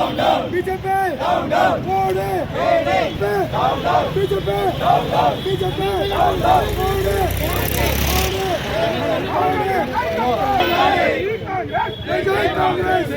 BJP Modi BJP जय कांग्रेस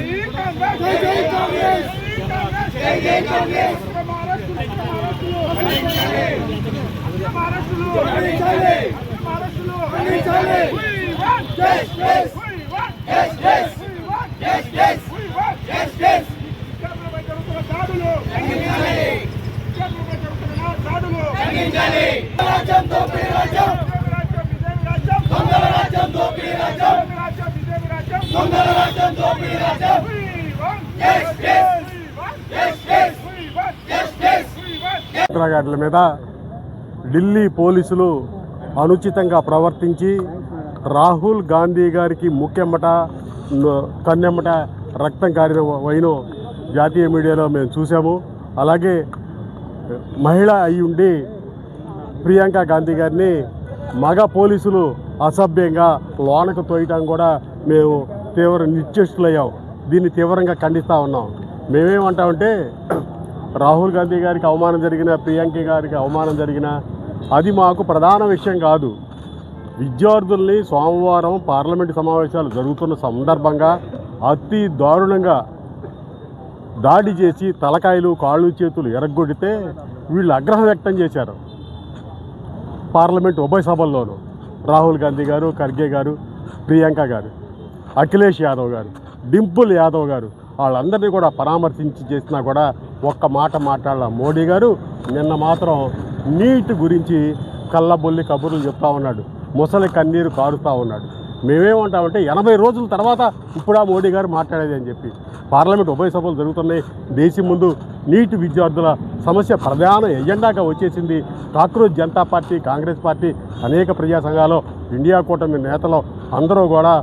గార్డుల మీద ఢిల్లీ పోలీసులు అనుచితంగా ప్రవర్తించి రాహుల్ గాంధీ గారికి ముఖ్యమ్మట కన్నెమ్మట రక్తం కారిన వైను జాతీయ మీడియాలో మేము చూసాము. అలాగే మహిళ అయి ఉండి ప్రియాంక గాంధీ గారిని మగ పోలీసులు అసభ్యంగా లోనకు తోయటం కూడా మేము తీవ్ర నిశ్చేష్టులయ్యాం. దీన్ని తీవ్రంగా ఖండిస్తూ ఉన్నాం. మేమేమంటామంటే రాహుల్ గాంధీ గారికి అవమానం జరిగినా ప్రియాంక గారికి అవమానం జరిగినా అది మాకు ప్రధాన విషయం కాదు. విద్యార్థుల్ని సోమవారం పార్లమెంటు సమావేశాలు జరుగుతున్న సందర్భంగా అతి దారుణంగా దాడి చేసి తలకాయలు కాళ్ళు చేతులు ఎరగొడితే వీళ్ళు ఆగ్రహం వ్యక్తం చేశారు. పార్లమెంట్ ఉభయ సభల్లోనూ రాహుల్ గాంధీ గారు, ఖర్గే గారు, ప్రియాంక గారు, అఖిలేష్ యాదవ్ గారు, డింపుల్ యాదవ్ గారు వాళ్ళందరినీ కూడా పరామర్శించి చేసినా కూడా ఒక్క మాట మాట్లాడాల మోడీ గారు. నిన్న మాత్రం నీట్ గురించి కళ్ళబొల్లి కబుర్లు చెప్తా ఉన్నాడు, ముసలి కన్నీరు కారుస్తూ ఉన్నాడు. మేమేమంటామంటే 80 రోజుల తర్వాత ఇప్పుడు ఆ మోడీ గారు మాట్లాడేది అని చెప్పి. పార్లమెంట్ ఉభయ సభలు జరుగుతున్నాయి. దేశం ముందు నీట్ విద్యార్థుల సమస్య ప్రధాన ఎజెండాగా వచ్చేసింది. Cockroach Janata party, Congress party, అనేక ప్రజా సంఘాలు, ఇండియా కూటమి నేతలు అందరూ కూడా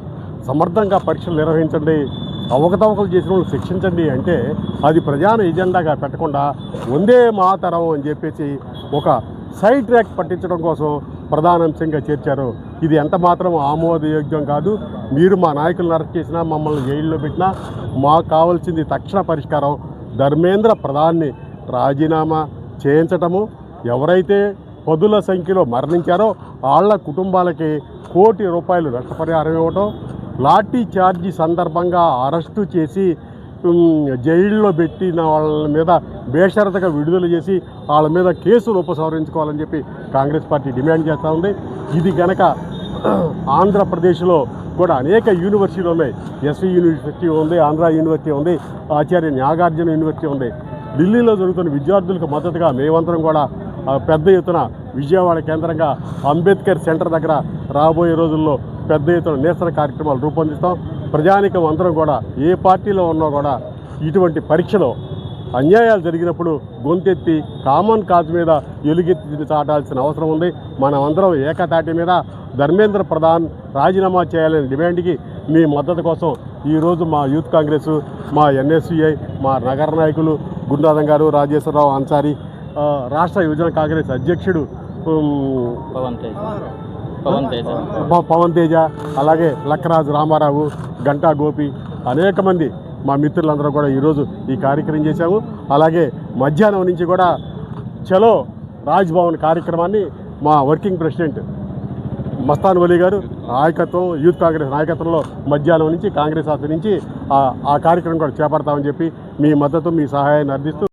సమర్థంగా పరీక్షలు నిర్వహించండి, అవకతవకలు చేసిన వాళ్ళు శిక్షించండి అంటే అది ప్రధాన ఎజెండాగా పెట్టకుండా వందే మాతరం అని చెప్పేసి ఒక సైడ్ ట్రాక్ పట్టించడం కోసం ప్రధానాంశంగా చేర్చారు. ఇది ఎంత మాత్రం ఆమోదయోగ్యం కాదు. మీరు మా నాయకులను అరెస్ట్ చేసినా, మమ్మల్ని జైల్లో పెట్టినా మాకు కావాల్సింది తక్షణ పరిష్కారం. ధర్మేంద్ర ప్రధాన్ని రాజీనామా చేయించటము, ఎవరైతే పదుల సంఖ్యలో మరణించారో వాళ్ళ కుటుంబాలకి ₹1 కోటి నష్టపరిహారం ఇవ్వటం, లాఠీ చార్జీ సందర్భంగా అరెస్టు చేసి జైల్లో పెట్టిన వాళ్ళ మీద బేషరతుగా విడుదల చేసి వాళ్ళ మీద కేసులు ఉపసంహరించుకోవాలని చెప్పి కాంగ్రెస్ పార్టీ డిమాండ్ చేస్తూ ఉంది. ఇది కనుక ఆంధ్రప్రదేశ్లో కూడా అనేక యూనివర్సిటీలు ఉన్నాయి. ఎస్వి యూనివర్సిటీ ఉంది, ఆంధ్ర యూనివర్సిటీ ఉంది, ఆచార్య నాగార్జున యూనివర్సిటీ ఉంది. ఢిల్లీలో జరుగుతున్న విద్యార్థులకు మద్దతుగా మేమందరం కూడా పెద్ద ఎత్తున విజయవాడ కేంద్రంగా అంబేద్కర్ సెంటర్ దగ్గర రాబోయే రోజుల్లో పెద్ద ఎత్తున నిరసన కార్యక్రమాలు రూపొందిస్తాం. ప్రజానికం అందరం కూడా ఏ పార్టీలో ఉన్నా కూడా ఇటువంటి పరీక్షలో అన్యాయాలు జరిగినప్పుడు గొంతెత్తి కామన్ కాజ్ మీద ఎలుగెత్తి చాటాల్సిన అవసరం ఉంది. మనమందరం ఏకతాటి మీద ధర్మేంద్ర ప్రధాన్ రాజీనామా చేయాలనే డిమాండ్కి మీ మద్దతు కోసం ఈరోజు మా యూత్ కాంగ్రెస్, మా ఎన్ఎస్యుఐ, మా నగర నాయకులు గుండాదం గారు, రాజేశ్వరరావు అన్సారీ, రాష్ట్ర యువజన కాంగ్రెస్ అధ్యక్షుడు పవన్ తేజ, అలాగే లక్కరాజు రామారావు, గంటా గోపి, అనేక మంది మా మిత్రులందరూ కూడా ఈరోజు ఈ కార్యక్రమం చేశాము. అలాగే మధ్యాహ్నం నుంచి కూడా చలో రాజ్భవన్ కార్యక్రమాన్ని మా వర్కింగ్ ప్రెసిడెంట్ మస్తాన్ వలీ గారు నాయకత్వం, యూత్ కాంగ్రెస్ నాయకత్వంలో మధ్యాహ్నం నుంచి కాంగ్రెస్ ఆఫీస్ నుంచి ఆ కార్యక్రమం కూడా చేపడతామని చెప్పి మీ మద్దతు, మీ సహాయాన్ని అర్థిస్తూ